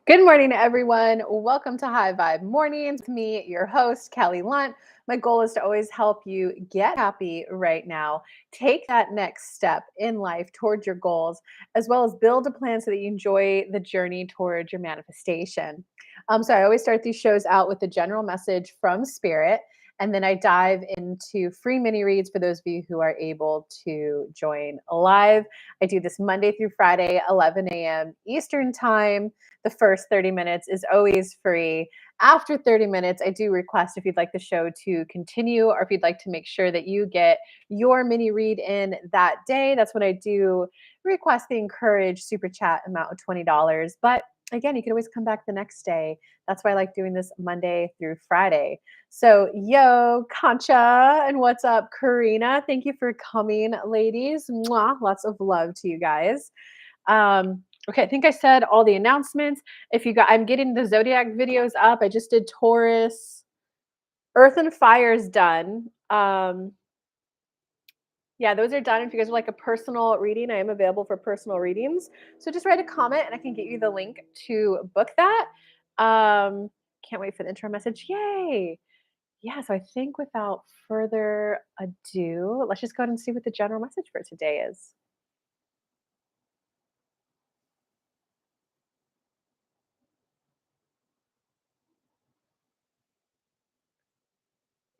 Good morning, everyone. Welcome to High Vibe Mornings with me, your host, Kelly Lunt. My goal is to always help you get happy right now, take that next step in life towards your goals, as well as build a plan so that you enjoy the journey towards your manifestation. So I always start these shows out with a general message from Spirit, and then I dive into free mini reads for those of you who are able to join live. I do this Monday through Friday, 11 a.m. Eastern Time. The first 30 minutes is always free. After 30 minutes, I do request if you'd like the show to continue or if you'd like to make sure that you get your mini read in that day. That's what I do request the encouraged super chat amount of $20. But again, you can always come back the next day. That's why I like doing this Monday through Friday. So, yo, Concha, and what's up, Karina? Thank you for coming, ladies. Mwah, lots of love to you guys. Okay, I think I said all the announcements. I'm getting the zodiac videos up. I just did Taurus, Earth and Fire is done. Yeah, those are done. If you guys would like a personal reading, I am available for personal readings. So just write a comment and I can get you the link to book that. Can't wait for the intro message. Yay! Yeah, so I think without further ado, let's just go ahead and see what the general message for today is.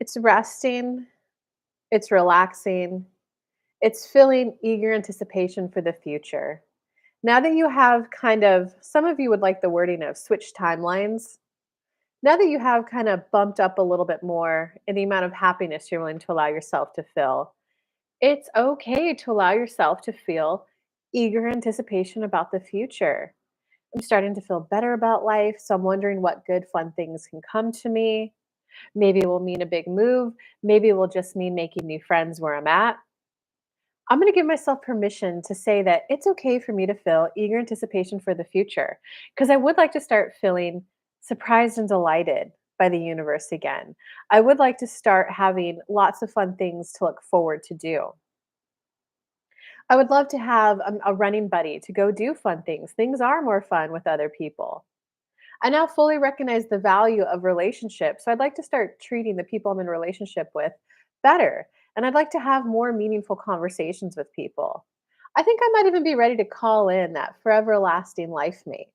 It's resting, it's relaxing, it's feeling eager anticipation for the future. Now that you have some of you would like the wording of switch timelines. Now that you have kind of bumped up a little bit more in the amount of happiness you're willing to allow yourself to feel, it's okay to allow yourself to feel eager anticipation about the future. I'm starting to feel better about life, so I'm wondering what good, fun things can come to me. Maybe it will mean a big move. Maybe it will just mean making new friends where I'm at. I'm going to give myself permission to say that it's okay for me to feel eager anticipation for the future because I would like to start feeling surprised and delighted by the universe again. I would like to start having lots of fun things to look forward to do. I would love to have a running buddy to go do fun things. Things are more fun with other people. I now fully recognize the value of relationships. So I'd like to start treating the people I'm in relationship with better. And I'd like to have more meaningful conversations with people. I think I might even be ready to call in that forever lasting life mate.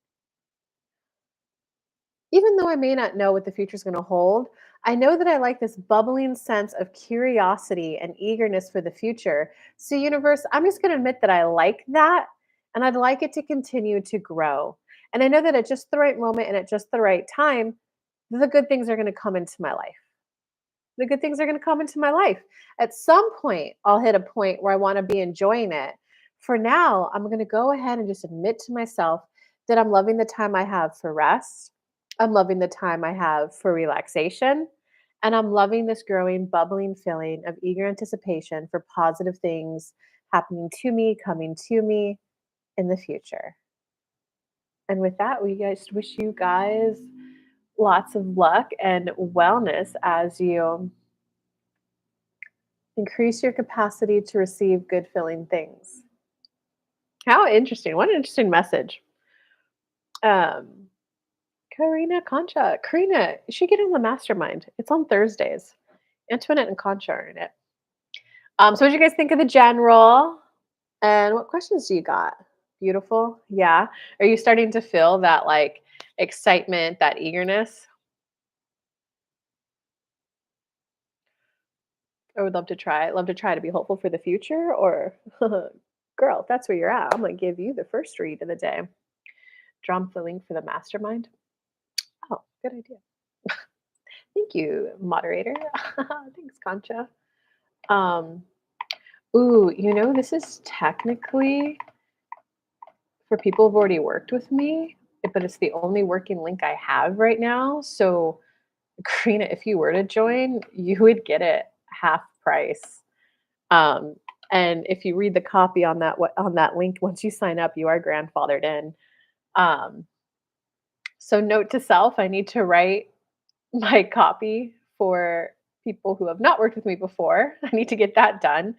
Even though I may not know what the future is going to hold, I know that I like this bubbling sense of curiosity and eagerness for the future. So, universe, I'm just going to admit that I like that and I'd like it to continue to grow. And I know that at just the right moment and at just the right time, the good things are going to come into my life. The good things are going to come into my life. At some point, I'll hit a point where I want to be enjoying it. For now, I'm going to go ahead and just admit to myself that I'm loving the time I have for rest. I'm loving the time I have for relaxation. And I'm loving this growing, bubbling feeling of eager anticipation for positive things happening to me, coming to me in the future. And with that, we guys wish you guys lots of luck and wellness as you increase your capacity to receive good feeling things. How interesting. What an interesting message. Um, Karina Concha. Karina, you should get in the mastermind. It's on Thursdays. Antoinette and Concha are in it. So what do you guys think of the general? And what questions do you got? Beautiful. Yeah. Are you starting to feel that like excitement, that eagerness? I would love to try. Love to try to be hopeful for the future or girl, if that's where you're at, I'm gonna give you the first read of the day. Drop the link for the mastermind. Oh, good idea. Thank you, moderator. Thanks, Concha. Um, this is technically for people who've already worked with me, but it's the only working link I have right now. So, Karina, if you were to join, you would get it half price. Um, and if you read the copy on that link, once you sign up, you are grandfathered in. Um, so, note to self: I need to write my copy for people who have not worked with me before. I need to get that done.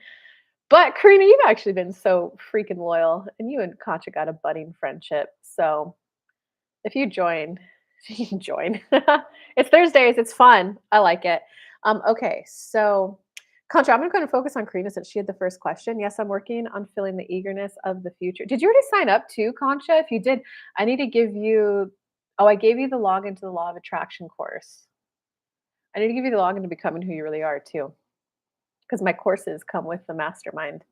But Karina, you've actually been so freaking loyal, and you and Katja got a budding friendship. So If you join, you can join. It's Thursdays, it's fun. I like it. Okay, so Contra, I'm gonna focus on Karina since she had the first question. Yes, I'm working on feeling the eagerness of the future. Did you already sign up too, Concha? If you did, I need to give you I gave you the login to the Law of Attraction course. I need to give you the login to becoming who you really are too, because my courses come with the mastermind.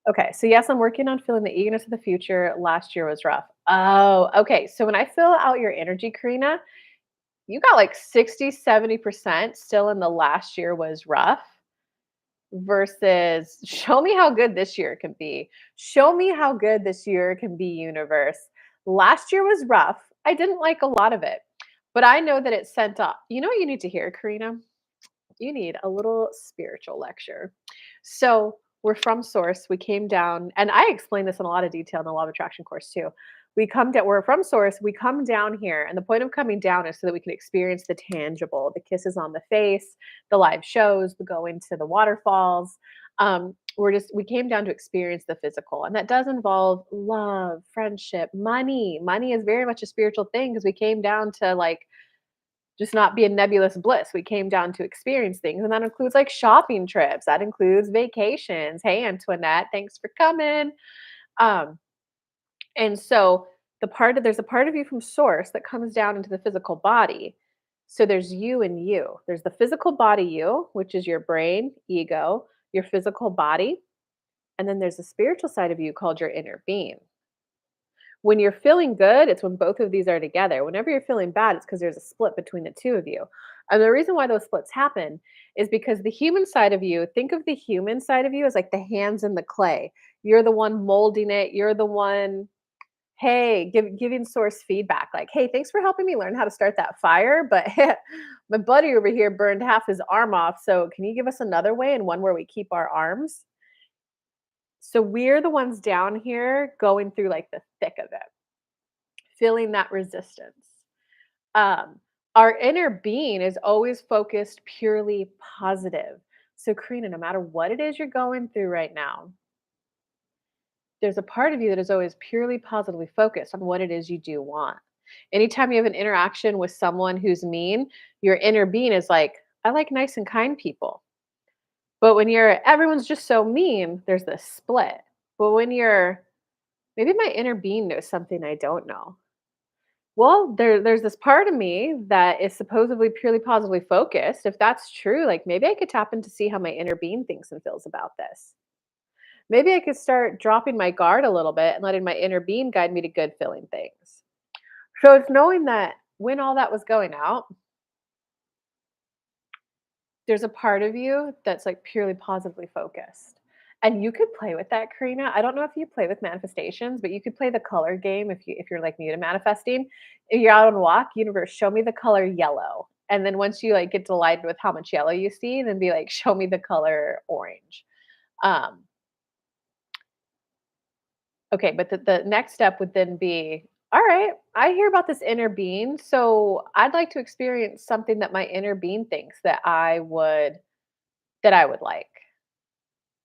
Okay, so yes, I'm working on feeling the eagerness of the future. Last year was rough. Oh, okay. So when I fill out your energy, Karina, you got like 60, 70% still in the last year was rough versus show me how good this year can be. Show me how good this year can be, universe. Last year was rough. I didn't like a lot of it, but I know that it sent up. You know what you need to hear, Karina? You need a little spiritual lecture. So we're from source. We came down, and I explain this in a lot of detail in the Law of Attraction course too. We come down, we're from source, we come down here, and the point of coming down is so that we can experience the tangible, the kisses on the face, the live shows, the going to the waterfalls. We came down to experience the physical, and that does involve love, friendship, money. Money is very much a spiritual thing because we came down to like just not be a nebulous bliss. We came down to experience things, and that includes like shopping trips. That includes vacations. Hey, Antoinette, thanks for coming. Um, and so there's a part of you from source that comes down into the physical body. So there's you and you. There's the physical body you, which is your brain, ego, your physical body, and then there's the spiritual side of you called your inner being. When you're feeling good, it's when both of these are together. Whenever you're feeling bad, it's because there's a split between the two of you. And the reason why those splits happen is because the human side of you, think of the human side of you as like the hands in the clay. You're the one molding it. You're the one, hey, giving source feedback. Like, hey, thanks for helping me learn how to start that fire. But my buddy over here burned half his arm off. So can you give us another way and one where we keep our arms? So we're the ones down here going through like the thick of it, feeling that resistance. Um, our inner being is always focused purely positive. So, Karina, no matter what it is you're going through right now, there's a part of you that is always purely positively focused on what it is you do want. Anytime you have an interaction with someone who's mean, your inner being is like, I like nice and kind people. But when everyone's just so mean, there's this split. But when maybe my inner being knows something I don't know. Well, there's this part of me that is supposedly purely positively focused. If that's true, like maybe I could tap in to see how my inner being thinks and feels about this. Maybe I could start dropping my guard a little bit and letting my inner being guide me to good feeling things. So it's knowing that when all that was going out, there's a part of you that's like purely positively focused. And you could play with that, Karina. I don't know if you play with manifestations, but you could play the color game if you're like new to manifesting. If you're out on a walk, universe, show me the color yellow. And then once you like get delighted with how much yellow you see, then be like, show me the color orange. Um, okay, but the next step would then be, all right, I hear about this inner being. So I'd like to experience something that my inner being thinks that I would like.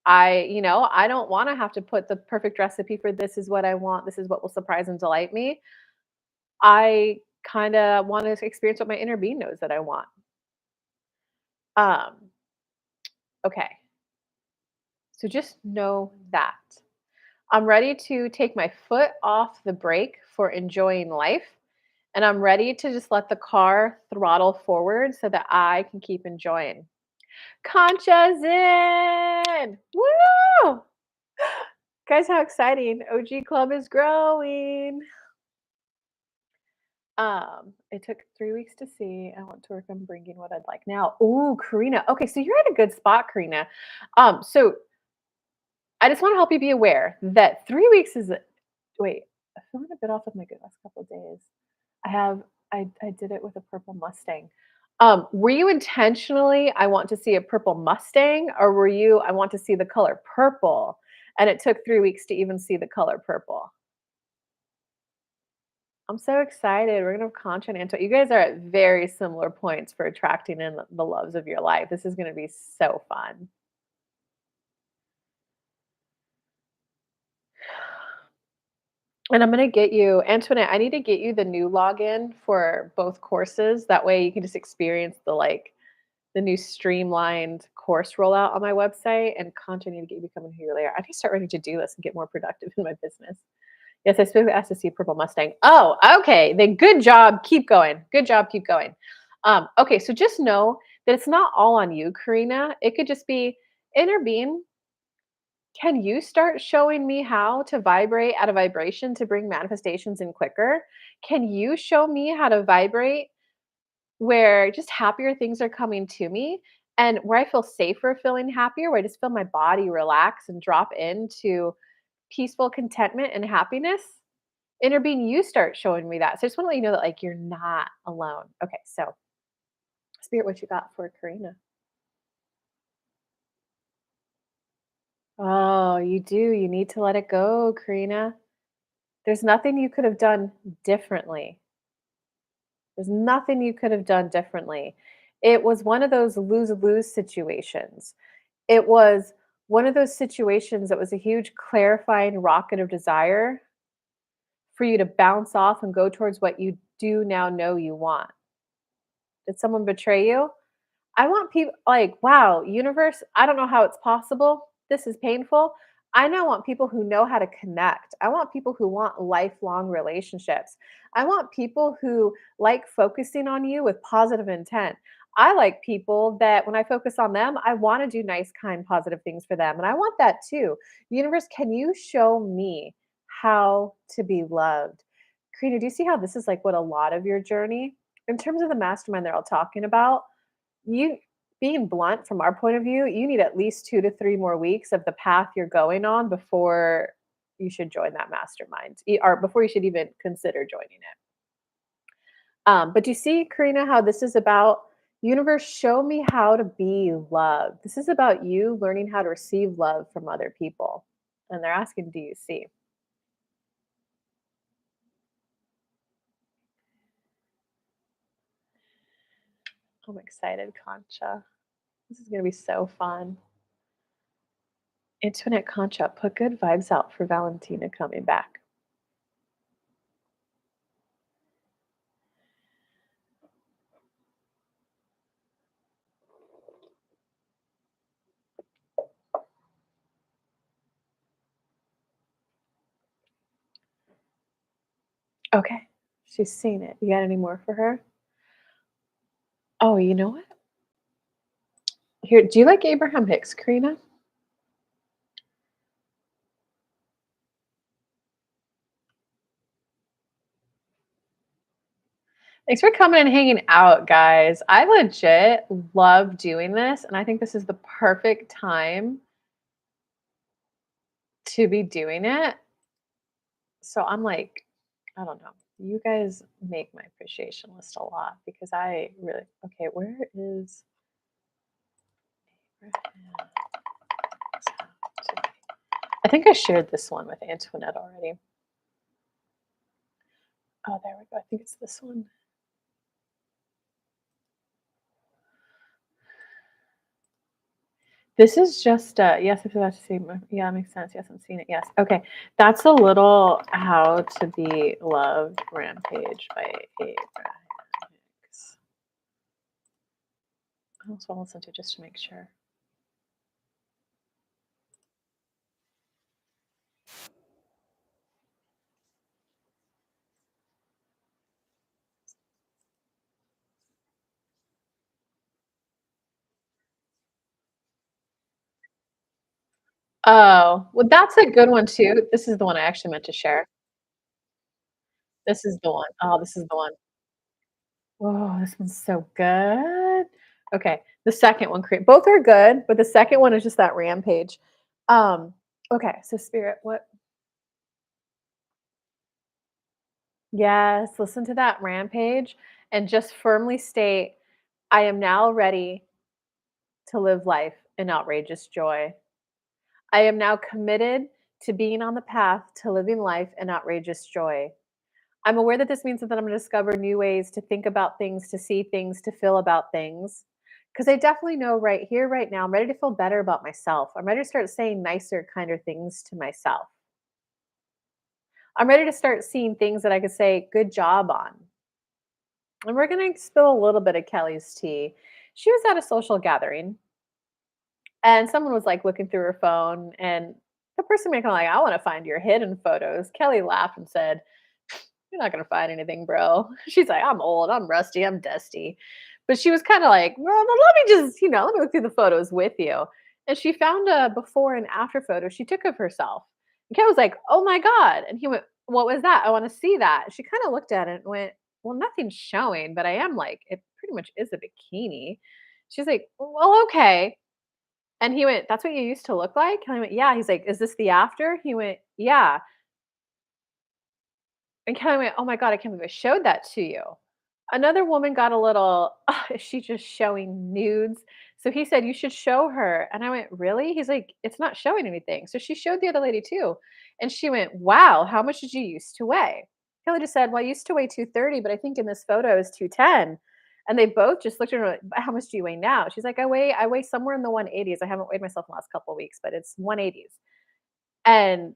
I don't wanna have to put the perfect recipe for this is what I want, this is what will surprise and delight me. I kinda wanna experience what my inner being knows that I want. Um, okay, so just know that. I'm ready to take my foot off the brake for enjoying life, and I'm ready to just let the car throttle forward so that I can keep enjoying. Concha's in! Woo! Guys, how exciting. OG Club is growing. It took 3 weeks to see. I want to work on bringing what I'd like now. Ooh, Karina. Okay, so you're in a good spot, Karina. So I just want to help you be aware that 3 weeks is wait, I'm feeling a bit off with my good last couple of days. I have I did it with a purple Mustang. Were you intentionally, I want to see a purple Mustang, or were you, I want to see the color purple, and it took 3 weeks to even see the color purple? I'm so excited. We're gonna have Concha and Anto. You guys are at very similar points for attracting in the loves of your life. This is gonna be so fun. And I'm gonna get you Antoinette, I need to get you the new login for both courses. That way you can just experience the new streamlined course rollout on my website, and content need to get you becoming who you really are. I need to start writing to-do lists and get more productive in my business. Yes, I specifically asked to see Purple Mustang. Oh, okay. Then good job. Keep going. Good job. Keep going. Okay, so just know that it's not all on you, Karina. It could just be inner being. Can you start showing me how to vibrate at a vibration to bring manifestations in quicker? Can you show me how to vibrate where just happier things are coming to me and where I feel safer feeling happier, where I just feel my body relax and drop into peaceful contentment and happiness? Interbeing, you start showing me that. So I just want to let you know that like you're not alone. Okay, so Spirit, what you got for Karina? Oh, you do. You need to let it go, Karina. There's nothing you could have done differently. There's nothing you could have done differently. It was one of those lose lose situations. It was one of those situations that was a huge clarifying rocket of desire for you to bounce off and go towards what you do now know you want. Did someone betray you? I want people like, wow, universe, I don't know how it's possible. This is painful. I now want people who know how to connect. I want people who want lifelong relationships. I want people who like focusing on you with positive intent. I like people that when I focus on them, I want to do nice, kind, positive things for them. And I want that too. Universe, can you show me how to be loved? Karina, do you see how this is like what a lot of your journey, in terms of the mastermind they're all talking about? You being blunt from our point of view, you need at least 2 to 3 more weeks of the path you're going on before you should join that mastermind, or before you should even consider joining it. But do you see, Karina, how this is about universe, show me how to be loved. This is about you learning how to receive love from other people. And they're asking, do you see? I'm excited, Concha. This is going to be so fun. Infinite Concha, put good vibes out for Valentina coming back. Okay. She's seen it. You got any more for her? Oh, you know what? Here, do you like Abraham Hicks, Karina? Thanks for coming and hanging out, guys. I legit love doing this, and I think this is the perfect time to be doing it. So I'm like, I don't know. You guys make my appreciation list a lot because I really okay. Where is Abraham? I think I shared this one with Antoinette already. Oh, there we go. I think it's this one. This is just, yes, if that's the same. Yeah, it makes sense. Yes, I'm seeing it. Yes. Okay. That's a little How to Be Loved Rampage by Abraham Hicks. I also want to listen to just to make sure. Oh, well, that's a good one too. This is the one I actually meant to share. This is the one. Oh, this is the one. Oh, this one's so good. Okay, the second one, both are good, but the second one is just that rampage. Um, okay, so Spirit, what? Yes, listen to that rampage and just firmly state, I am now ready to live life in outrageous joy. I am now committed to being on the path to living life in outrageous joy. I'm aware that this means that I'm going to discover new ways to think about things, to see things, to feel about things. Because I definitely know right here, right now, I'm ready to feel better about myself. I'm ready to start saying nicer, kinder things to myself. I'm ready to start seeing things that I could say good job on. And we're going to spill a little bit of Kelly's tea. She was at a social gathering and someone was like looking through her phone and the person making like, I want to find your hidden photos. Kelly laughed and said, you're not gonna find anything, bro. She's like, I'm old, I'm rusty, I'm dusty. But she was kind of like, well, let me just, let me look through the photos with you. And she found a before and after photo she took of herself. And Ken was like, oh my God. And he went, what was that? I want to see that. She kind of looked at it and went, well, nothing's showing, but I am like, it pretty much is a bikini. She's like, well, okay. And he went, that's what you used to look like? And I went, yeah. He's like, is this the after? He went, yeah. And Kelly went, "Oh my god, I can't believe I showed that to you." Another woman got a little, "Is she just showing nudes?" So he said, "You should show her." And I went, "Really?" He's like, "It's not showing anything." So she showed the other lady too. And she went, "Wow, how much did you used to weigh?" Kelly just said, "Well, I used to weigh 230, but I think in this photo is 210." And they both just looked at her like, "But how much do you weigh now?" She's like, I weigh somewhere in the 180s. I haven't weighed myself in the last couple of weeks, but it's 180s." And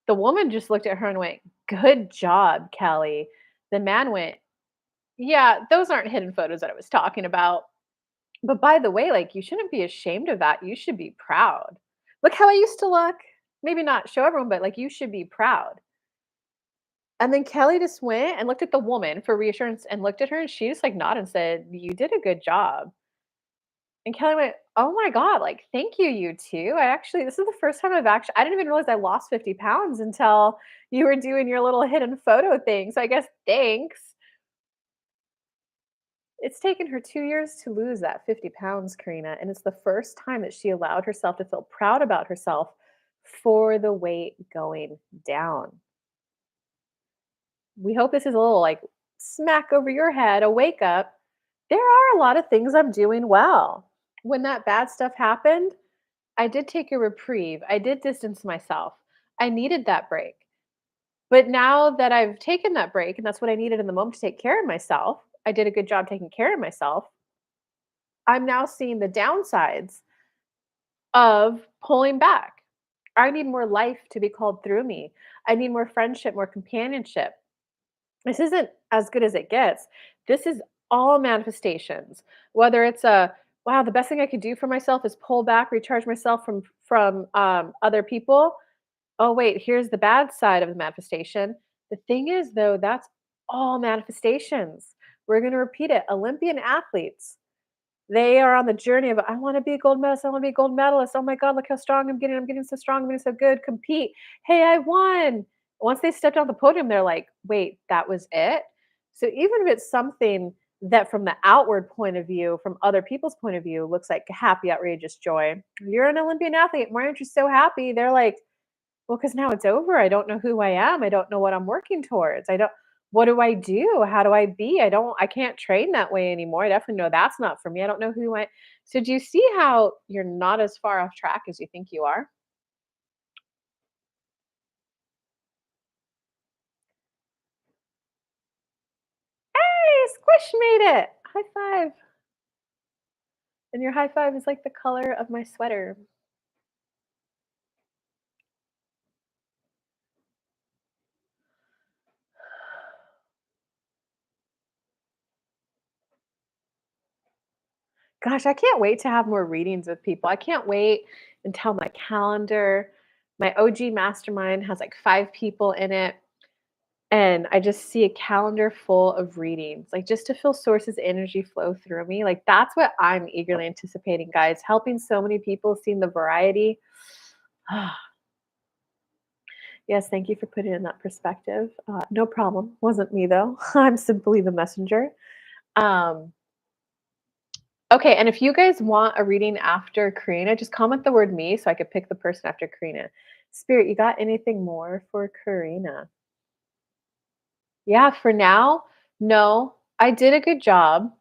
the woman just looked at her and went, "Good job, Kelly." The man went, "Yeah, those aren't hidden photos that I was talking about. But by the way, like, you shouldn't be ashamed of that. You should be proud. Look how I used to look. Maybe not show everyone, but like, you should be proud." And then Kelly just went and looked at the woman for reassurance and looked at her, and she just like nodded and said, "You did a good job." And Kelly went, "Oh my God, like, thank you, you too. This is the first time I didn't even realize I lost 50 pounds until you were doing your little hidden photo thing. So I guess thanks." It's taken her 2 years to lose that 50 pounds, Karina. And it's the first time that she allowed herself to feel proud about herself for the weight going down. We hope this is a little like smack over your head, a wake up. There are a lot of things I'm doing well. When that bad stuff happened, I did take a reprieve. I did distance myself. I needed that break. But now that I've taken that break, and that's what I needed in the moment to take care of myself, I did a good job taking care of myself. I'm now seeing the downsides of pulling back. I need more life to be called through me. I need more friendship, more companionship. This isn't as good as it gets. This is all manifestations. Whether it's a wow, the best thing I could do for myself is pull back, recharge myself from other people. Oh wait, here's the bad side of the manifestation. The thing is, though, that's all manifestations. We're going to repeat it. Olympian athletes, they are on the journey of, I want to be a gold medalist. I want to be a gold medalist. Oh my God, look how strong I'm getting. I'm getting so strong. I'm getting so good. Compete. Hey, I won. Once they stepped on the podium, they're like, wait, that was it? So even if it's something that from the outward point of view, from other people's point of view, looks like happy, outrageous joy. You're an Olympian athlete. Why aren't you so happy? They're like, well, because now it's over. I don't know who I am. I don't know what I'm working towards. I don't what do I do? How do I be? I can't train that way anymore. I definitely know that's not for me. I don't know who I So do you see how you're not as far off track as you think you are? Hey, Squish made it. High five. And your high five is like the color of my sweater. Gosh, I can't wait to have more readings with people. I can't wait until my calendar, my OG mastermind has like 5 people in it. And I just see a calendar full of readings, like, just to feel Source's energy flow through me, like, that's what I'm eagerly anticipating, guys, helping so many people, seeing the variety. Yes, thank you for putting it in that perspective. No problem. Wasn't me, though. I'm simply the messenger. Um, okay, and if you guys want a reading after Karina, just comment the word "me" so I could pick the person after Karina. Spirit, you got anything more for Karina? Yeah, for now, no. I did a good job.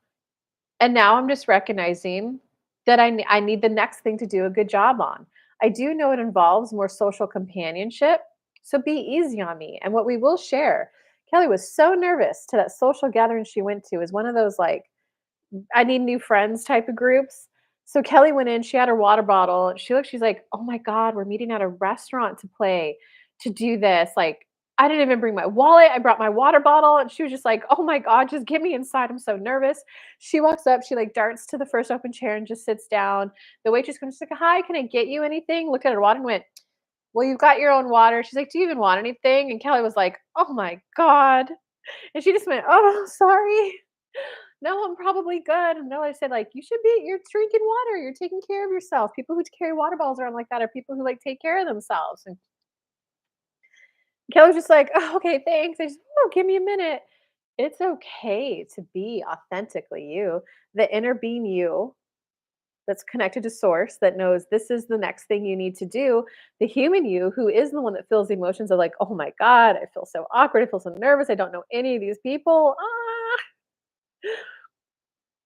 And now I'm just recognizing that I need the next thing to do a good job on. I do know it involves more social companionship, so be easy on me. And what we will share, Kelly was so nervous to that social gathering she went to. Is one of those like I need new friends type of groups. So Kelly went in, she had her water bottle. She's like, "Oh my God, we're meeting at a restaurant to do this. Like, I didn't even bring my wallet. I brought my water bottle, and she was just like, "Oh my god, just get me inside. I'm so nervous." She walks up, she, like, darts to the first open chair and just sits down. The waitress comes, she's like, "Hi, can I get you anything?" Looked at her water and went, "Well, you've got your own water." She's like, "Do you even want anything?" And Kelly was like, "Oh my god." And she just went, "Oh, sorry. No, I'm probably good." And no, I said, like, you're drinking water. You're taking care of yourself. People who carry water bottles around like that are people who, like, take care of themselves." And Kelly was just like, "Oh, okay, thanks." I just, "Oh, give me a minute." It's okay to be authentically you, the inner being you that's connected to source that knows this is the next thing you need to do. The human you who is the one that feels the emotions of like, "Oh my god, I feel so awkward. I feel so nervous. I don't know any of these people."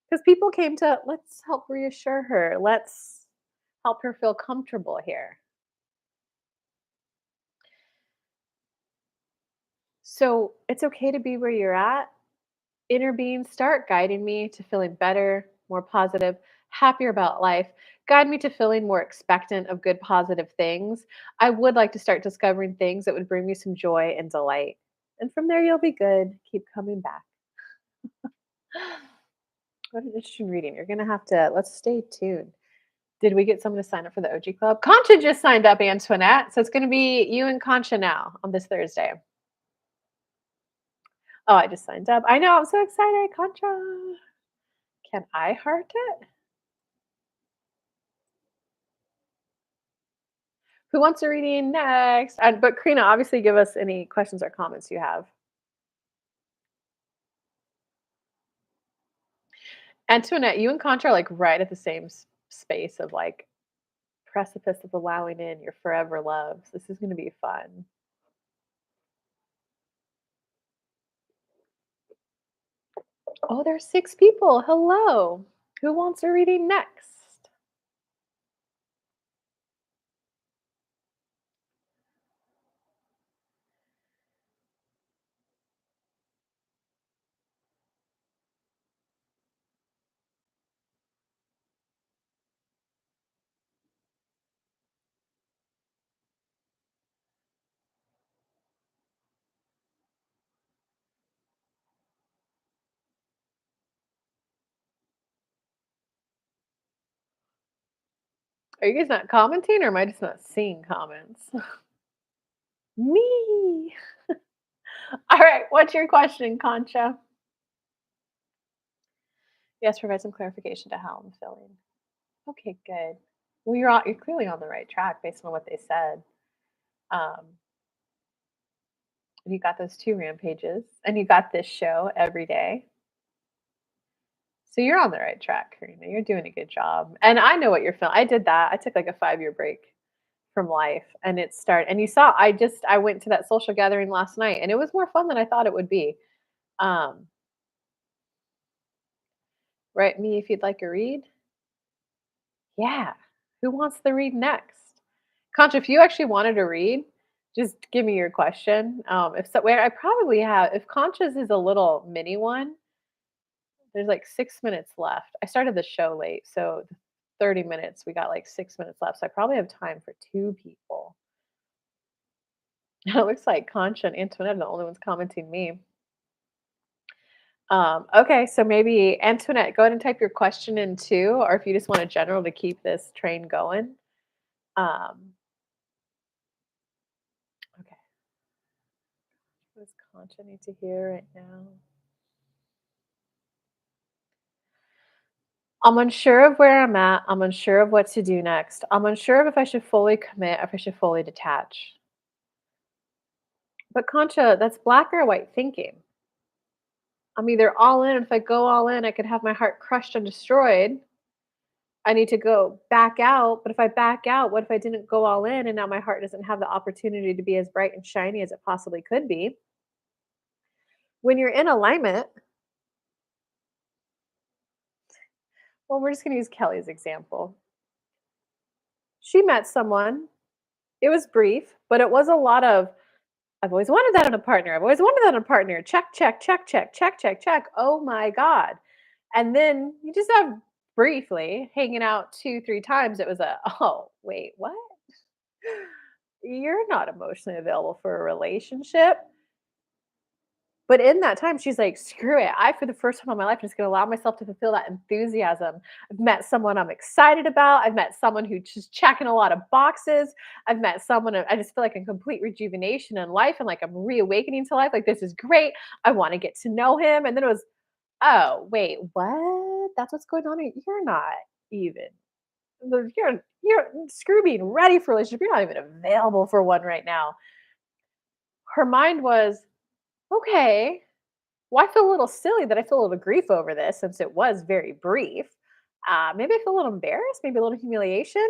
Because people came to, let's help reassure her. Let's help her feel comfortable here. So it's okay to be where you're at. Inner beings start guiding me to feeling better, more positive, happier about life. Guide me to feeling more expectant of good, positive things. I would like to start discovering things that would bring me some joy and delight. And from there, you'll be good. Keep coming back. What an interesting reading. You're going to have to, let's stay tuned. Did we get someone to sign up for the OG Club? Concha just signed up, Antoinette. So it's going to be you and Concha now on this Thursday. Oh, I just signed up. I know. I'm so excited. Concha. Can I heart it? Who wants a reading next? But Karina, obviously give us any questions or comments you have. Antoinette, you and Contra are like right at the same space of like precipice of allowing in your forever loves. This is going to be fun. Oh, there's 6 people. Hello. Who wants a reading next? Are you guys not commenting or am I just not seeing comments? Me. All right. What's your question, Concha? Yes, provide some clarification to how I'm feeling. Okay, good. Well, you're clearly on the right track based on what they said. Um, you got those 2 rampages, and you got this show every day. So you're on the right track, Karina. You're doing a good job. And I know what you're feeling. I did that. I took like a 5-year break from life and it started and you saw I went to that social gathering last night and it was more fun than I thought it would be. Um, write me if you'd like a read. Yeah. Who wants the read next? Concha, if you actually wanted to read, just give me your question. If so, where I probably have, if Concha's is a little mini one, there's like 6 minutes left. I started the show late, so 30 minutes. We got like 6 minutes left, so I probably have time for 2 people. It looks like Concha and Antoinette are the only ones commenting me. Okay, so maybe Antoinette, go ahead and type your question in too, or if you just want a general to keep this train going. Um, okay, what does Concha need to hear right now? I'm unsure of where I'm at. I'm unsure of what to do next. I'm unsure of if I should fully commit or if I should fully detach. But Concha, that's black or white thinking. I'm either all in. If I go all in, I could have my heart crushed and destroyed. I need to go back out. But if I back out, what if I didn't go all in and now my heart doesn't have the opportunity to be as bright and shiny as it possibly could be? When you're in alignment, well, we're just going to use Kelly's example. She met someone, it was brief, but it was a lot of, I've always wanted that in a partner. I've always wanted that in a partner. Check, check, check, check, check, check, check. Oh my God. And then you just have briefly hanging out 2, 3 times. It was a, oh, wait, what? you're not emotionally available for a relationship. But in that time, she's like, "Screw it. I, for the first time in my life, am just gonna allow myself to fulfill that enthusiasm. I've met someone I'm excited about. I've met someone who's just checking a lot of boxes. I've met someone I just feel like a complete rejuvenation in life and like I'm reawakening to life. Like this is great. I want to get to know him." And then it was, "Oh, wait, what? That's what's going on here? You're not even you're screw being ready for a relationship. You're not even available for one right now." Her mind was, "Okay, well, I feel a little silly that I feel a little grief over this since it was very brief. Maybe I feel a little embarrassed, maybe a little humiliation.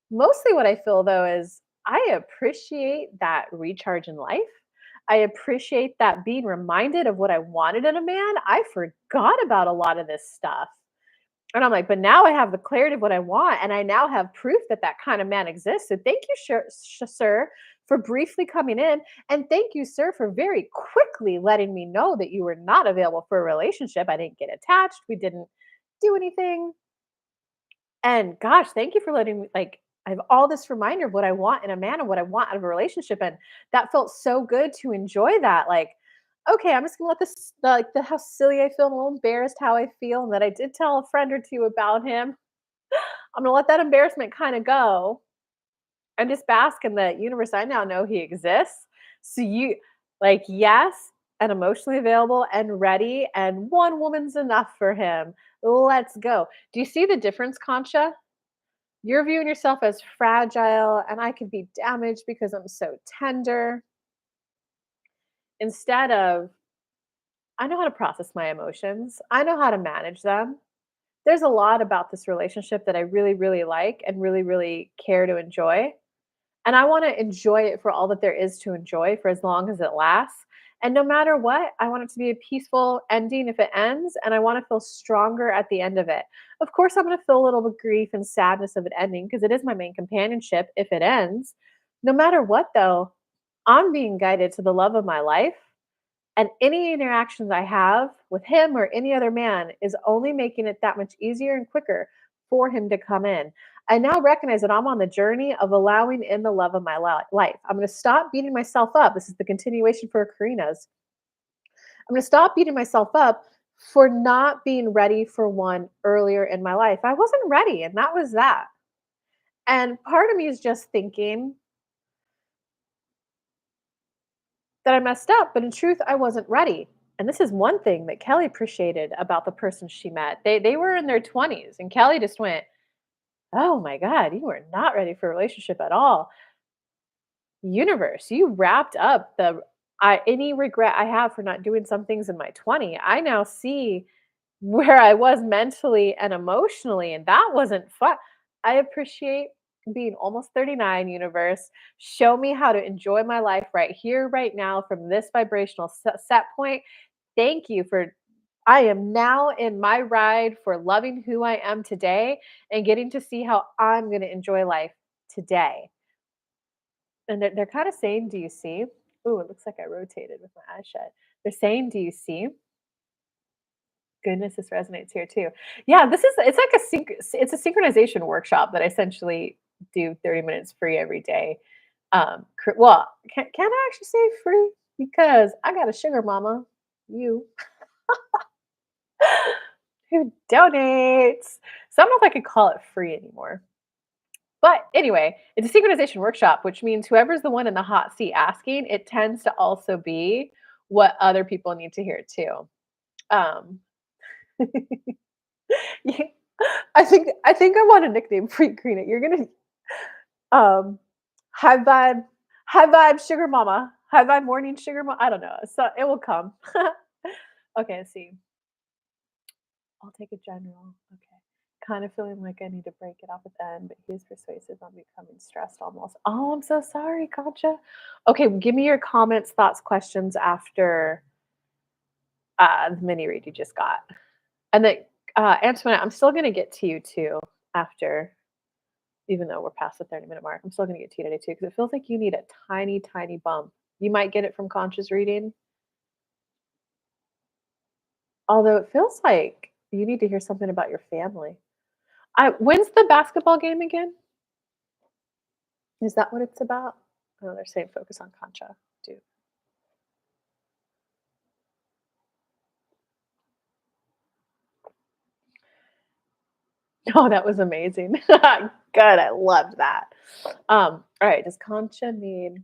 Mostly what I feel though is I appreciate that recharge in life. I appreciate that being reminded of what I wanted in a man. I forgot about a lot of this stuff. And I'm like, but now I have the clarity of what I want, and I now have proof that that kind of man exists. So thank you, sir, for briefly coming in, and thank you, sir, for very quickly letting me know that you were not available for a relationship. I didn't get attached. We didn't do anything. And gosh, thank you for letting me like I have all this reminder of what I want in a man and what I want out of a relationship. And that felt so good to enjoy that. Like, okay, I'm just gonna let this the how silly I feel and a little embarrassed how I feel and that I did tell a friend or two about him. I'm gonna let that embarrassment kind of go and just bask in the universe. I now know he exists. So you like, yes, and emotionally available and ready, and one woman's enough for him. Let's go. Do you see the difference, Concha? You're viewing yourself as fragile and I could be damaged because I'm so tender. Instead of, I know how to process my emotions, I know how to manage them. There's a lot about this relationship that I really, really like and really, really care to enjoy. And I want to enjoy it for all that there is to enjoy for as long as it lasts. And no matter what, I want it to be a peaceful ending if it ends, and I want to feel stronger at the end of it. Of course, I'm going to feel a little bit grief and sadness of it ending because it is my main companionship if it ends. No matter what, though, I'm being guided to the love of my life, and any interactions I have with him or any other man is only making it that much easier and quicker for him to come in. I now recognize that I'm on the journey of allowing in the love of my life. I'm going to stop beating myself up. This is the continuation for Karina's. I'm going to stop beating myself up for not being ready for one earlier in my life. I wasn't ready, and that was that. And part of me is just thinking that I messed up, but in truth, I wasn't ready. And this is one thing that Kelly appreciated about the person she met. They were in their 20s, and Kelly just went, "Oh my God, you were not ready for a relationship at all. Universe, you wrapped up the any regret I have for not doing some things in my 20. I now see where I was mentally and emotionally, and that wasn't fun. I appreciate being almost 39, universe. Show me how to enjoy my life right here, right now, from this vibrational set point. Thank you for. I am now in my ride for loving who I am today and getting to see how I'm going to enjoy life today." And they're kind of saying, "Do you see?" Ooh, it looks like I rotated with my eyes shut. They're saying, "Do you see?" Goodness, this resonates here too. Yeah, this is it's like it's a synchronization workshop that I essentially do 30 minutes free every day. Well, can I actually say free? Because I got a sugar mama, you, who donates. So I don't know if I could call it free anymore. But anyway, it's a synchronization workshop, which means whoever's the one in the hot seat asking, it tends to also be what other people need to hear too. Um, yeah, I think I want a nickname for you, Karina. You're gonna um high vibe, high vibe sugar mama, high vibe morning sugar mama. I don't know. So it will come. Okay, let's see. I'll take a general. Okay. Kind of feeling like I need to break it off at the end, but he's persuasive. I'm becoming stressed almost. Oh, I'm so sorry, Katja. Okay, give me your comments, thoughts, questions after the mini read you just got. And then Antoinette, I'm still gonna get to you too after, even though we're past the 30-minute mark. I'm still gonna get to you today too, because it feels like you need a tiny, tiny bump. You might get it from conscious reading, although it feels like you need to hear something about your family. When's the basketball game again? Is that what it's about? Oh, they're saying focus on Concha. Do. Oh, that was amazing. Good, I loved that. All right, does Concha need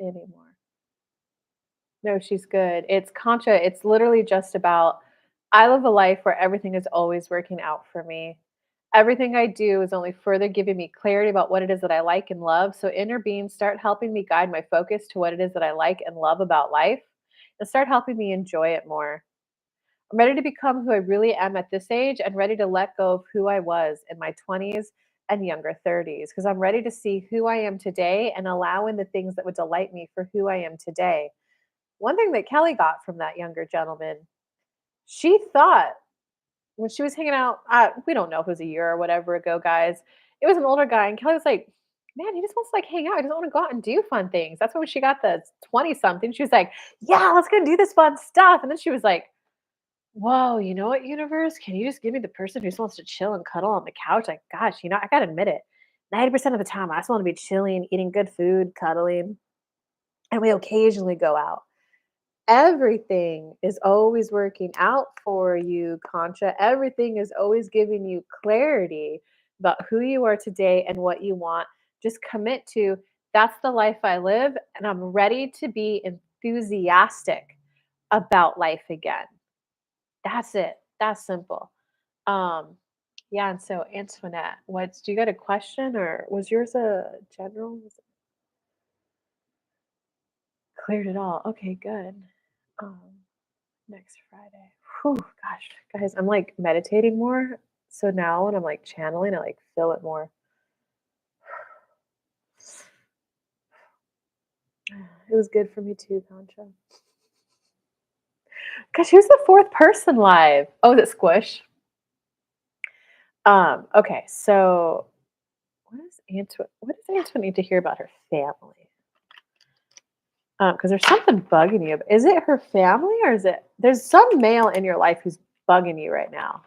any more? No, she's good. It's Concha, it's literally just about I live a life where everything is always working out for me. Everything I do is only further giving me clarity about what it is that I like and love. So inner beings start helping me guide my focus to what it is that I like and love about life and start helping me enjoy it more. I'm ready to become who I really am at this age and ready to let go of who I was in my 20s and younger 30s because I'm ready to see who I am today and allow in the things that would delight me for who I am today. One thing that Kelly got from that younger gentleman, she thought when she was hanging out, we don't know if it was a year or whatever ago, guys. It was an older guy, and Kelly was like, "Man, he just wants to like hang out. He doesn't want to go out and do fun things." That's when she got the 20 something. She was like, "Yeah, let's go do this fun stuff." And then she was like, "Whoa, you know what, universe? Can you just give me the person who just wants to chill and cuddle on the couch?" Like, gosh, I gotta admit it. 90% of the time, I just want to be chilling, eating good food, cuddling, and we occasionally go out. Everything is always working out for you, Concha. Everything is always giving you clarity about who you are today and what you want. Just commit to that's the life I live, and I'm ready to be enthusiastic about life again. That's it. That's simple. Um, yeah, and so Antoinette, what do you got a question or was yours a general? Was it cleared it all? Okay, good. Um, Next Friday. Whew, gosh, guys, I'm like meditating more. So now when I'm like channeling, I like feel it more. It was good for me too, Concha. Gosh, who's the fourth person live? Oh, is it Squish? Okay, so what does Antoine need to hear about her family? Because there's something bugging you. Is it her family or is it there's some male in your life who's bugging you right now?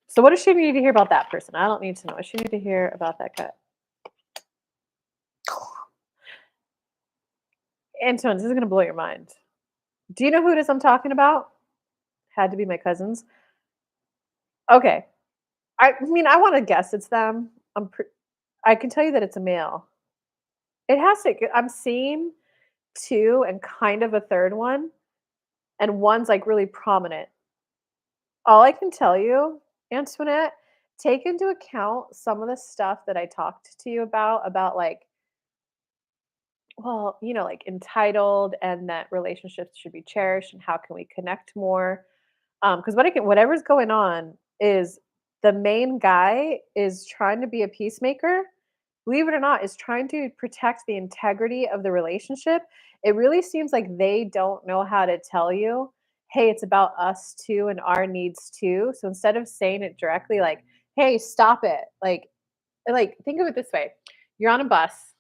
So what does she need to hear about that person? I don't need to know. What does she need to hear about that guy? Antoine, this is gonna blow your mind. Do you know who it is I'm talking about? Had to be my cousins. Okay. I mean, I wanna guess it's them. I can tell you that it's a male. It has to I'm seeing 2 and kind of a 3rd one, and one's, like, really prominent. All I can tell you, Antoinette, take into account some of the stuff that I talked to you about, like, well, like, entitled and that relationships should be cherished and how can we connect more. Because whatever's going on is the main guy is trying to be a peacemaker. Believe it or not, is trying to protect the integrity of the relationship. It really seems like they don't know how to tell you, "Hey, it's about us too and our needs too." So instead of saying it directly like, "Hey, stop it." Like think of it this way. You're on a bus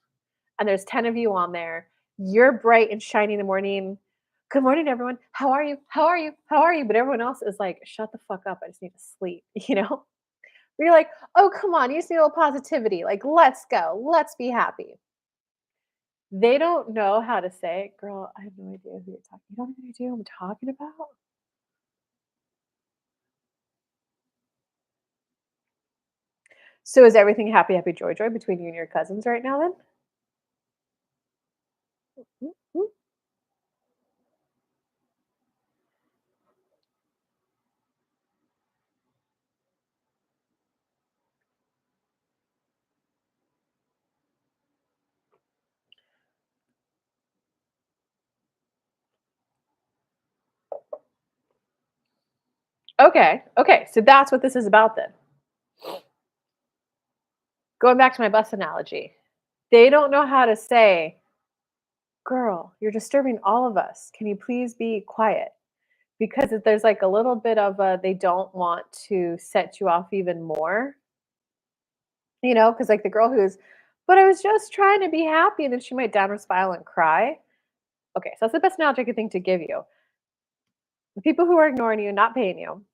and there's 10 of you on there. You're bright and shiny in the morning. Good morning, everyone. How are you? How are you? How are you? But everyone else is like, shut the fuck up. I just need to sleep, you know? Where you're like, oh, come on. You just need a little positivity. Like, let's go. Let's be happy. They don't know how to say it. Girl, I have no idea who you're talking. You don't have any idea who I'm talking about? So is everything happy, happy, joy, joy between you and your cousins right now then? Mm, mm. Okay. Okay. So that's what this is about then. Going back to my bus analogy. They don't know how to say, girl, you're disturbing all of us. Can you please be quiet? Because if there's like a little bit of a, they don't want to set you off even more, because like the girl who's, but I was just trying to be happy. And then she might downward spiral and cry. Okay. So that's the best analogy I could think to give you. The people who are ignoring you, not paying you.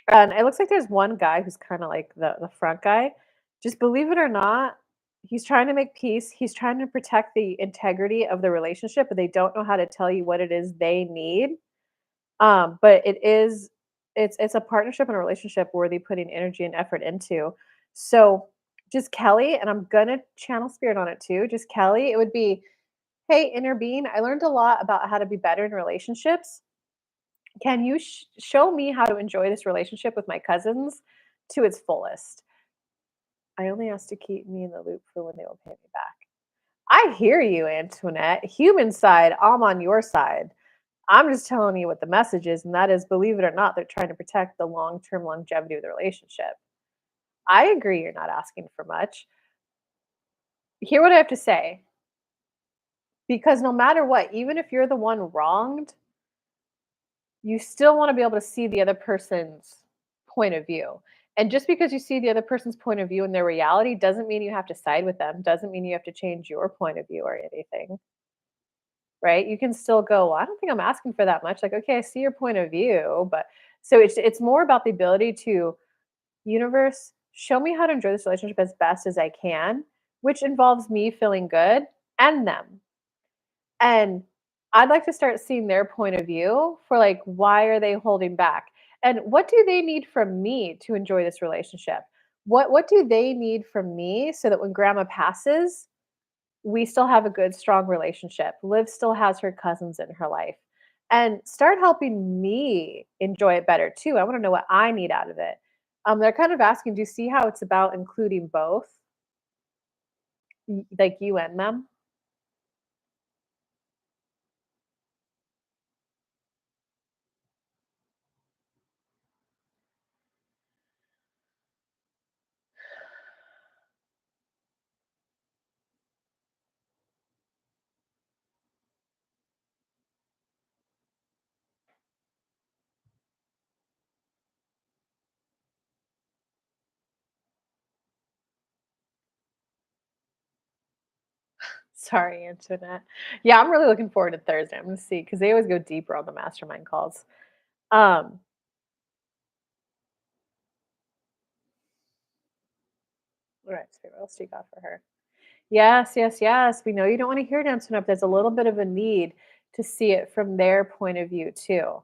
And it looks like there's one guy who's kind of like the front guy. Just believe it or not, he's trying to make peace. He's trying to protect the integrity of the relationship, but they don't know how to tell you what it is they need. But it's a partnership and a relationship worthy putting energy and effort into. So just Kelly, and I'm gonna channel spirit on it too. Just Kelly, it would be, hey, inner being, I learned a lot about how to be better in relationships. Can you show me how to enjoy this relationship with my cousins to its fullest? I only ask to keep me in the loop for when they will pay me back. I hear you, Antoinette. Human side, I'm on your side. I'm just telling you what the message is, and that is, believe it or not, they're trying to protect the long term longevity of the relationship. I agree you're not asking for much. Hear what I have to say. Because no matter what, even if you're the one wronged, you still want to be able to see the other person's point of view. And just because you see the other person's point of view and their reality doesn't mean you have to side with them, doesn't mean you have to change your point of view or anything, right? You can still go, well, I don't think I'm asking for that much. Like, okay, I see your point of view, but so it's more about the ability to, universe, show me how to enjoy this relationship as best as I can, which involves me feeling good and them. And I'd like to start seeing their point of view for, like, why are they holding back? And what do they need from me to enjoy this relationship? What do they need from me so that when grandma passes, we still have a good strong relationship. Liv still has her cousins in her life. And start helping me enjoy it better too. I want to know what I need out of it. They're kind of asking, do you see how it's about including both, like you and them? Sorry, Antoinette. Yeah, I'm really looking forward to Thursday. I'm gonna see because they always go deeper on the mastermind calls. Um, all right, so what else do you got for her? Yes, yes, yes. We know you don't want to hear it, Antoinette. There's a little bit of a need to see it from their point of view too.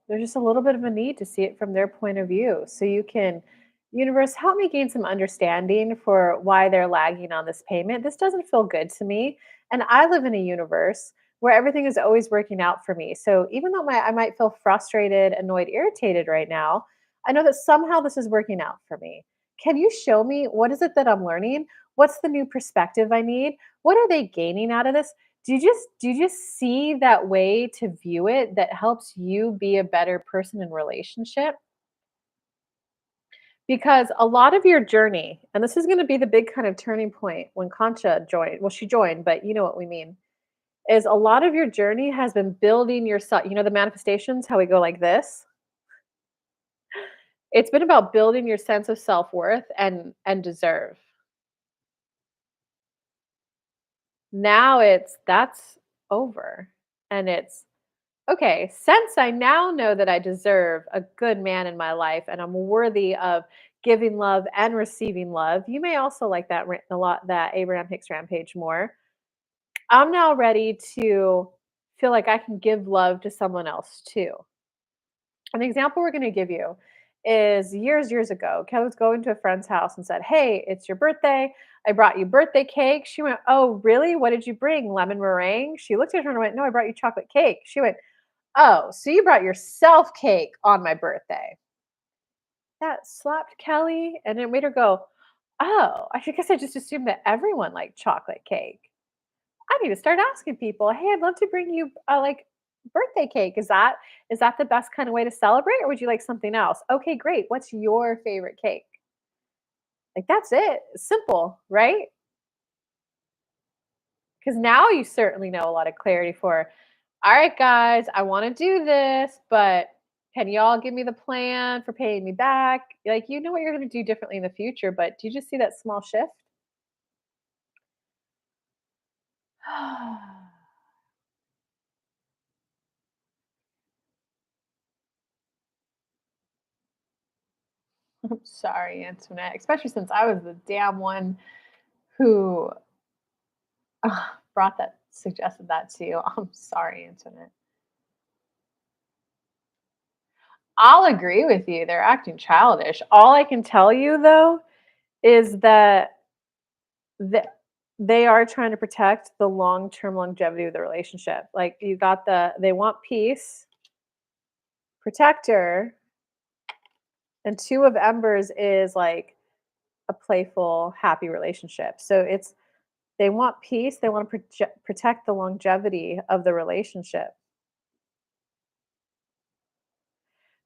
There's just a little bit of a need to see it from their point of view. So you can, universe, help me gain some understanding for why they're lagging on this payment. This doesn't feel good to me. And I live in a universe where everything is always working out for me. So even though I might feel frustrated, annoyed, irritated right now, I know that somehow this is working out for me. Can you show me what is it that I'm learning? What's the new perspective I need? What are they gaining out of this? Do you just see that way to view it that helps you be a better person in relationship? Because a lot of your journey, and this is going to be the big kind of turning point when Concha joined. Well, she joined, but you know what we mean. Is a lot of your journey has been building yourself. You know the manifestations, how we go like this. It's been about building your sense of self worth and deserve. Now it's that's over, and it's okay, since I now know that I deserve a good man in my life and I'm worthy of giving love and receiving love, you may also like that a lot that Abraham Hicks Rampage more. I'm now ready to feel like I can give love to someone else too. An example we're going to give you is years ago, Kelly was going to a friend's house and said, "Hey, it's your birthday. I brought you birthday cake." She went, "Oh, really? What did you bring? Lemon meringue?" She looked at her and went, "No, I brought you chocolate cake." She went, "Oh, so you brought yourself cake on my birthday." That slapped Kelly, and it made her go, "Oh, I guess I just assumed that everyone liked chocolate cake. I need to start asking people, 'Hey, I'd love to bring you, like, birthday cake. Is that the best kind of way to celebrate, or would you like something else? Okay, great. What's your favorite cake?'" Like, that's it. Simple, right? Because now you certainly know a lot of clarity for, all right, guys, I want to do this, but can y'all give me the plan for paying me back? Like, you know what you're going to do differently in the future, but do you just see that small shift? I'm sorry, Antoinette, especially since I was the damn one who brought that suggested that to you. I'm sorry, Antoinette. I'll agree with you. They're acting childish. All I can tell you though is that th- they are trying to protect the long-term longevity of the relationship. Like you got they want peace, protector, and two of embers is like a playful, happy relationship. So they want peace. They want to protect the longevity of the relationship.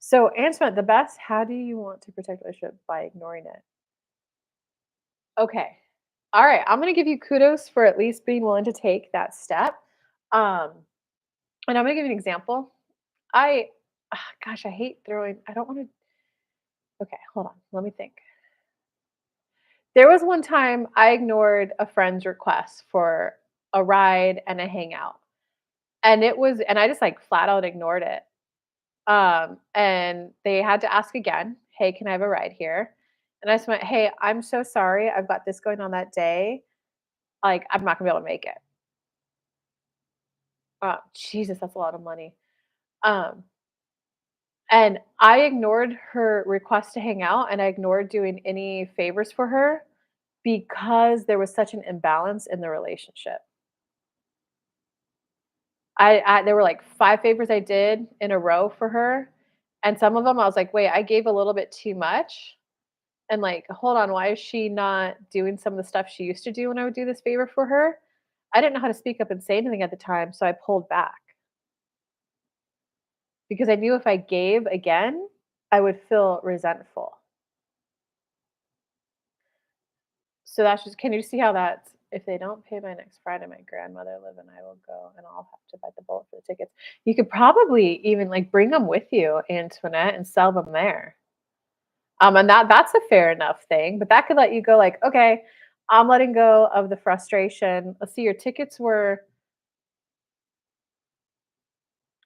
So, Antoinette, the best, how do you want to protect the relationship by ignoring it? Okay. All right. I'm going to give you kudos for at least being willing to take that step. Um, and I'm going to give you an example. I, gosh, I hate throwing, I don't want to, okay, hold on. Let me think. There was one time I ignored a friend's request for a ride and a hangout. And I just like flat out ignored it. And they had to ask again, "Hey, can I have a ride here?" And I just went, "Hey, I'm so sorry. I've got this going on that day. Like, I'm not gonna be able to make it." Jesus, that's a lot of money. Um, and I ignored her request to hang out, and I ignored doing any favors for her because there was such an imbalance in the relationship. I there were like 5 favors I did in a row for her, and some of them I was like, "Wait, I gave a little bit too much." And like, hold on, why is she not doing some of the stuff she used to do when I would do this favor for her? I didn't know how to speak up and say anything at the time, so I pulled back because I knew if I gave again, I would feel resentful. So that's just, can you see how that's, if they don't pay by next Friday, my grandmother live and I will go and I'll have to bite the bullet for the tickets. You could probably even like bring them with you, Antoinette, and sell them there. And that's a fair enough thing, but that could let you go like, "Okay, I'm letting go of the frustration." Let's see, your tickets were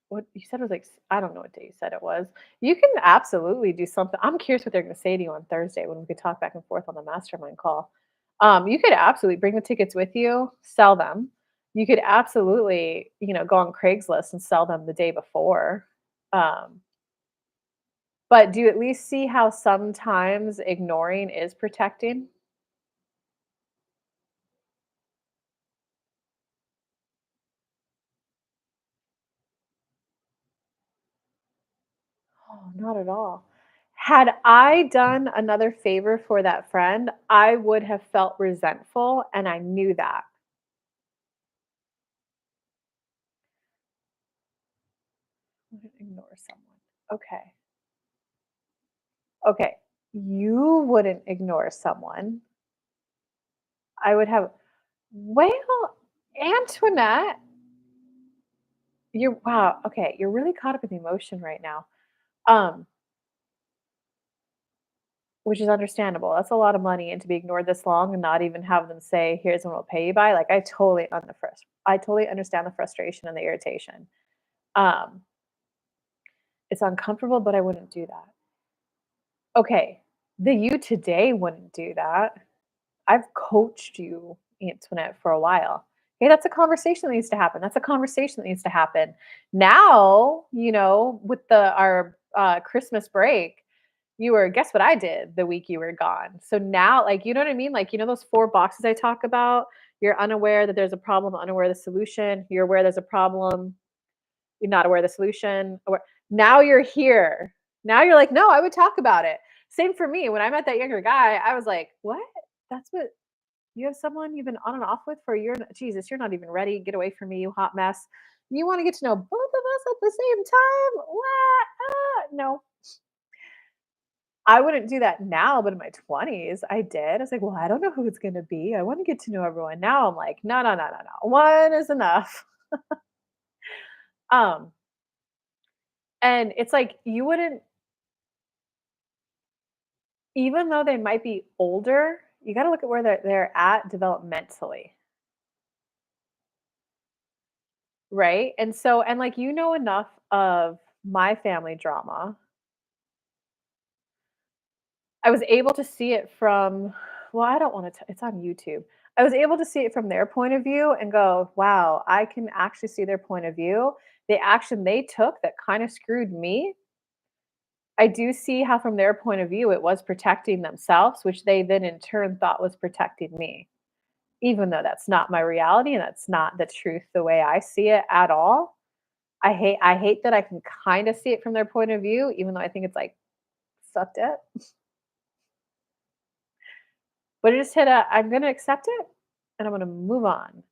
what you said was like I don't know what day you said it was. You can absolutely do something. I'm curious what they're gonna say to you on Thursday when we could talk back and forth on the mastermind call. You could absolutely bring the tickets with you, sell them. You could absolutely, go on Craigslist and sell them the day before. Um, but do you at least see how sometimes ignoring is protecting? Oh, not at all. Had I done another favor for that friend, I would have felt resentful, and I knew that. Wouldn't ignore someone. Okay. Okay. You wouldn't ignore someone. I would have, well, Antoinette, you're wow. Okay. You're really caught up in emotion right now. Um, which is understandable. That's a lot of money and to be ignored this long and not even have them say, "Here's when we'll pay you by." Like I totally understand the frustration and the irritation. Um, it's uncomfortable, but I wouldn't do that. Okay, the you today wouldn't do that. I've coached you, Antoinette, for a while. Hey, that's a conversation that needs to happen. That's a conversation that needs to happen. Now, with our Christmas break, you were guess what I did the week you were gone. So now, like, you know what I mean? Like, those 4 boxes I talk about? You're unaware that there's a problem, unaware of the solution. You're aware there's a problem, you're not aware of the solution. Now you're here. Now you're like, "No, I would talk about it." Same for me. When I met that younger guy, I was like, "What? That's what you have someone you've been on and off with for a year? Jesus, you're not even ready. Get away from me, you hot mess. You want to get to know both of us at the same time? What? No, I wouldn't do that now, but in my 20s, I did. I was like, well, I don't know who it's going to be. I want to get to know everyone. Now I'm like, no, no, no, no, no. One is enough. Um, and it's like you wouldn't, even though they might be older, you got to look at where they're at developmentally, right? And so, and like enough of my family drama I was able to see it from well, I don't wanna it's on YouTube. I was able to see it from their point of view and go, "Wow, I can actually see their point of view. The action they took that kinda screwed me, I do see how from their point of view it was protecting themselves, which they then in turn thought was protecting me." Even though that's not my reality and that's not the truth the way I see it at all. I hate that I can kinda see it from their point of view, even though I think it's, like, fucked up. But I just hit a I'm gonna accept it, and I'm gonna move on.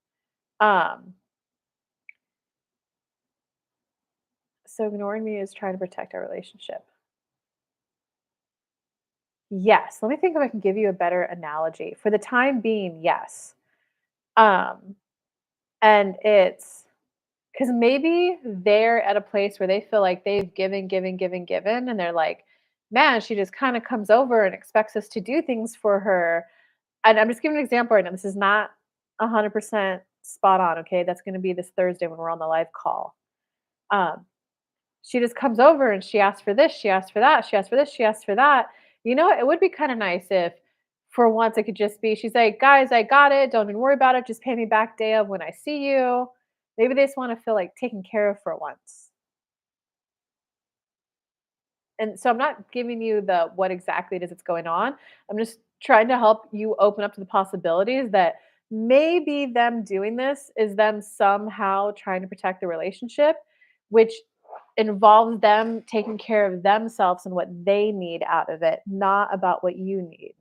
Um, so ignoring me is trying to protect our relationship. Yes, let me think if I can give you a better analogy. For the time being, yes. Um, and it's because maybe they're at a place where they feel like they've given, given, given, given, and they're like, "Man, she just kinda comes over and expects us to do things for her." And I'm just giving an example right now. This is not 100% spot on, okay? That's gonna be this Thursday when we're on the live call. Um, she just comes over and she asks for this, she asks for that, she asks for this, she asks for that. You know, it would be kinda nice if for once it could just be she's like, "Guys, I got it. Don't even worry about it. Just pay me back day of when I see you." Maybe they just wanna feel, like, taken care of for once. And so I'm not giving you the what exactly it is that's going on. I'm just trying to help you open up to the possibilities that maybe them doing this is them somehow trying to protect the relationship, which involves them taking care of themselves and what they need out of it, not about what you need.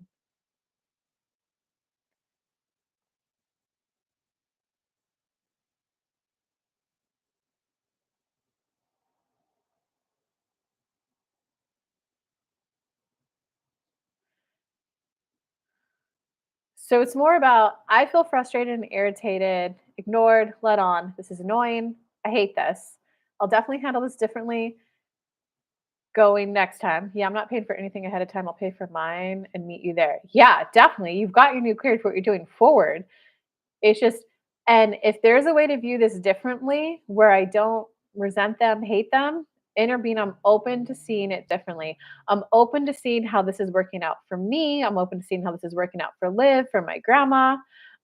So it's more about I feel frustrated and irritated, ignored, led on. This is annoying. I hate this. I'll definitely handle this differently. Going next time. Yeah, I'm not paying for anything ahead of time. I'll pay for mine and meet you there. Yeah, definitely. You've got your new cleared for what you're doing forward. It's just and if there's a way to view this differently where I don't resent them, hate them, intervene, I'm open to seeing it differently. I'm open to seeing how this is working out for me. I'm open to seeing how this is working out for Liv, for my grandma.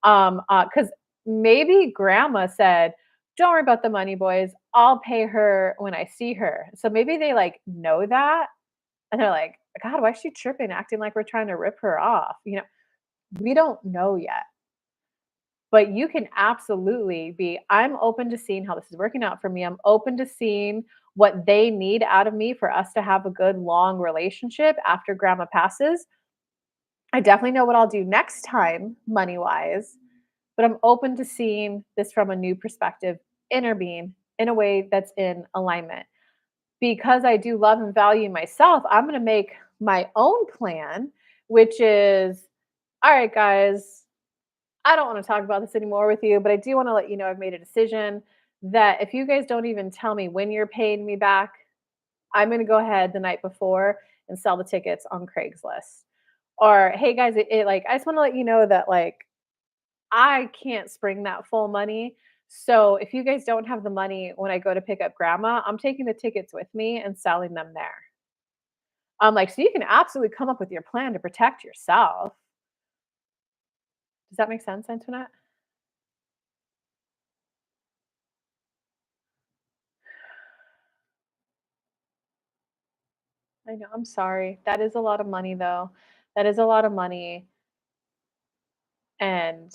Because maybe grandma said, "Don't worry about the money, boys. I'll pay her when I see her." So maybe they like know that and they're like, "God, why is she tripping, acting like we're trying to rip her off?" We don't know yet. But you can absolutely be, I'm open to seeing how this is working out for me. I'm open to seeing what they need out of me for us to have a good long relationship after grandma passes. I definitely know what I'll do next time, money wise, but I'm open to seeing this from a new perspective, intervene in a way that's in alignment. Because I do love and value myself, I'm going to make my own plan, which is all right, guys, I don't want to talk about this anymore with you, but I do want to let you know I've made a decision that if you guys don't even tell me when you're paying me back, I'm going to go ahead the night before and sell the tickets on Craigslist. Or hey guys, like I just want to let you know that like I can't spring that full money. So if you guys don't have the money when I go to pick up grandma, I'm taking the tickets with me and selling them there. I'm like, so you can absolutely come up with your plan to protect yourself. Does that make sense, Antoinette? I know, I'm sorry. That is a lot of money, though. That is a lot of money, and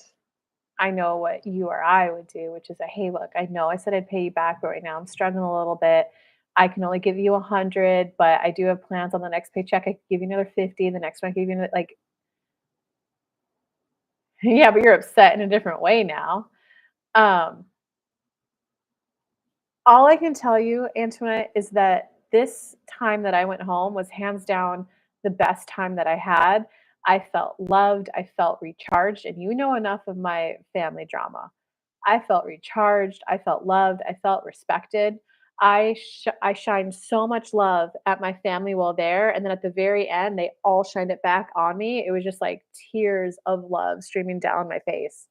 I know what you or I would do, which is a, "Hey, look, I know I said I'd pay you back, but right now I'm struggling a little bit. I can only give you 100, but I do have plans on the next paycheck. I could give you another 50, the next one I give you another," like, yeah, but you're upset in a different way now. Um, all I can tell you, Antoinette, is that this time that I went home was hands down the best time that I had. I felt loved, I felt recharged, and you know enough of my family drama. I felt recharged, I felt loved, I felt respected. I shined so much love at my family while there, and then at the very end, they all shined it back on me. It was just like tears of love streaming down my face.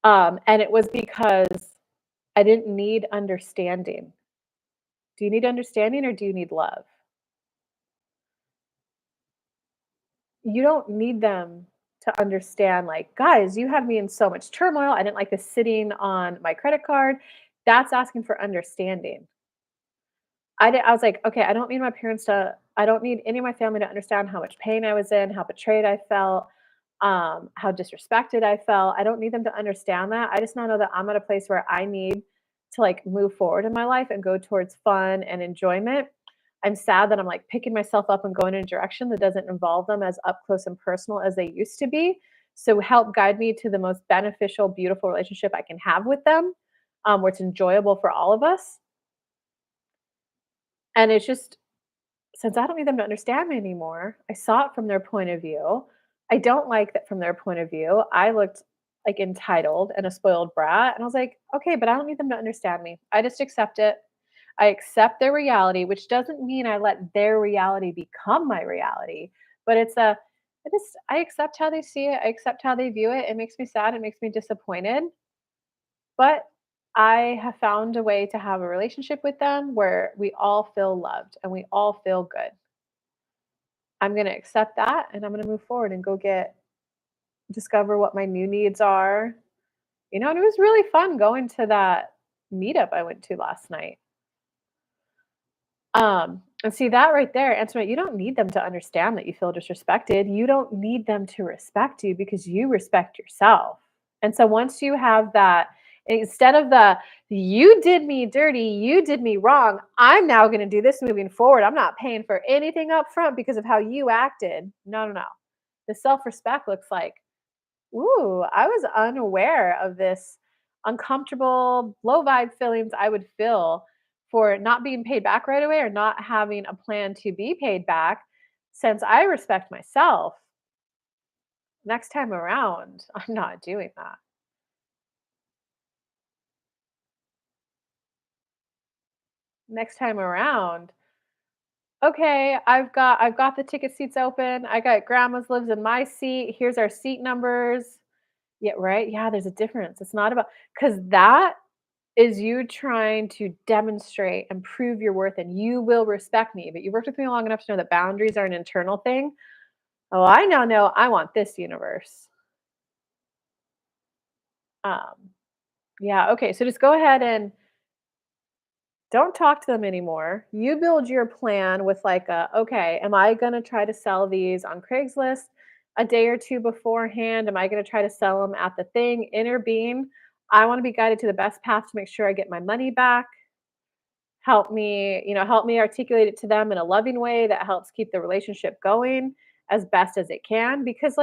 And it was because I didn't need understanding. Do you need understanding or do you need love? you don't need them to understand, like, "Guys, you have me in so much turmoil. I didn't like this sitting on my credit card." That's asking for understanding. I was like, "Okay, I don't need any of my family to understand how much pain I was in, how betrayed I felt, how disrespected I felt. I don't need them to understand that. I just now know that I'm at a place where I need to, like, move forward in my life and go towards fun and enjoyment. I'm sad that I'm, like, picking myself up and going in a direction that doesn't involve them as up close and personal as they used to be. So help guide me to the most beneficial, beautiful relationship I can have with them, where it's enjoyable for all of us." And it's just since I don't need them to understand me anymore, I saw it from their point of view. I don't like that from their point of view. I looked like entitled and a spoiled brat. And I was like, okay, but I don't need them to understand me. I just accept it. I accept their reality, which doesn't mean I let their reality become my reality, but I accept how they see it. I accept how they view it. It makes me sad. It makes me disappointed. But I have found a way to have a relationship with them where we all feel loved and we all feel good. I'm gonna accept that and I'm gonna move forward and go get discover what my new needs are. And it was really fun going to that meetup I went to last night. And see that right there, Antoinette, you don't need them to understand that you feel disrespected. You don't need them to respect you because you respect yourself. And so once you have that, instead of the you did me dirty, you did me wrong, I'm now going to do this moving forward. I'm not paying for anything up front because of how you acted. No, no, no. The self respect looks like, ooh, I was unaware of this uncomfortable, low vibe feelings I would feel for not being paid back right away or not having a plan to be paid back. Since I respect myself, next time around, I'm not doing that. Next time around, okay, I've got the ticket seats open. I got grandma's lives in my seat. Here's our seat numbers. Yeah, right. Yeah, there's a difference. It's not about because that is you trying to demonstrate and prove your worth and you will respect me, but you worked with me long enough to know that boundaries are an internal thing. Oh, I now know I want this universe. Um, yeah, okay. So just go ahead and don't talk to them anymore. You build your plan with like okay, am I gonna try to sell these on Craigslist a day or two beforehand? Am I gonna try to sell them at the thing? Inner being, I want to be guided to the best path to make sure I get my money back. Help me articulate it to them in a loving way that helps keep the relationship going as best as it can because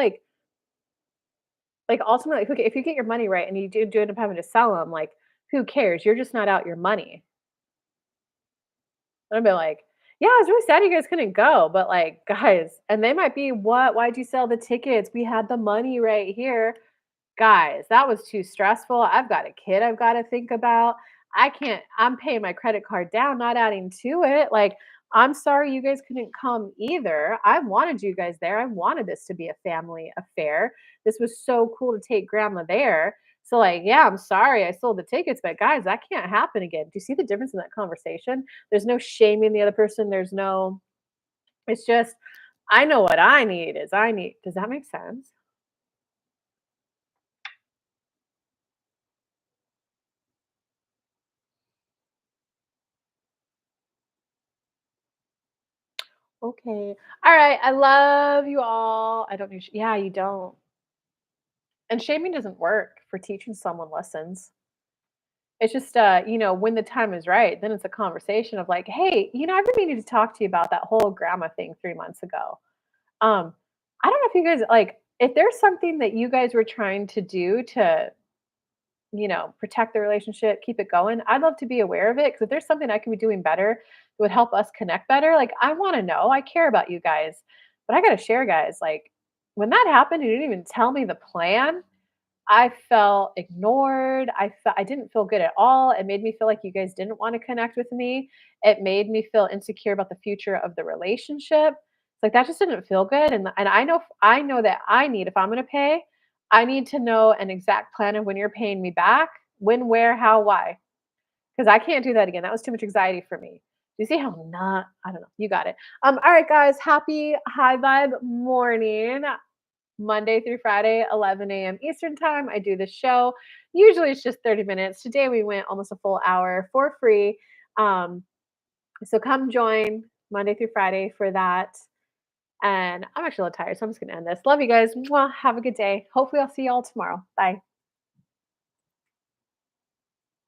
ultimately if you get your money right and you do end up having to sell them, like, who cares? You're just not out your money. And I'd be like, yeah, I was really sad you guys couldn't go, but like, guys, and they might be, what? Why'd you sell the tickets? We had the money right here. Guys, that was too stressful. I've got a kid I've gotta think about. I'm paying my credit card down, not adding to it. Like, I'm sorry you guys couldn't come either. I wanted you guys there. I wanted this to be a family affair. This was so cool to take grandma there. So, like, yeah, I'm sorry I sold the tickets, but guys, that can't happen again. Do you see the difference in that conversation? There's no shaming the other person. It's just, I know what I need is I need. Does that make sense? Okay. All right. I love you all. I don't need, yeah, you don't. And shaming doesn't work for teaching someone lessons. It's just, when the time is right, then it's a conversation of like, hey, I've been meaning to talk to you about that whole grandma thing 3 months ago. Um, I don't know if you guys like, if there's something that you guys were trying to do to, protect the relationship, keep it going, I'd love to be aware of it. Cause if there's something I can be doing better that would help us connect better, like I want to know. I care about you guys. But I gotta share, guys, like when that happened, you didn't even tell me the plan. I felt ignored. I didn't feel good at all. It made me feel like you guys didn't want to connect with me. It made me feel insecure about the future of the relationship. It's like that just didn't feel good. And I know that I need if I'm going to pay, I need to know an exact plan of when you're paying me back, when, where, how, why, because I can't do that again. That was too much anxiety for me. Do you see how not I don't know, you got it. All right, guys, happy high vibe morning. Monday through Friday, 11 a.m. Eastern time. I do this show. Usually it's just 30 minutes. Today we went almost a full hour for free. Um, so come join Monday through Friday for that. And I'm actually a little tired, so I'm just going to end this. Love you guys. Mwah. Have a good day. Hopefully, I'll see you all tomorrow. Bye.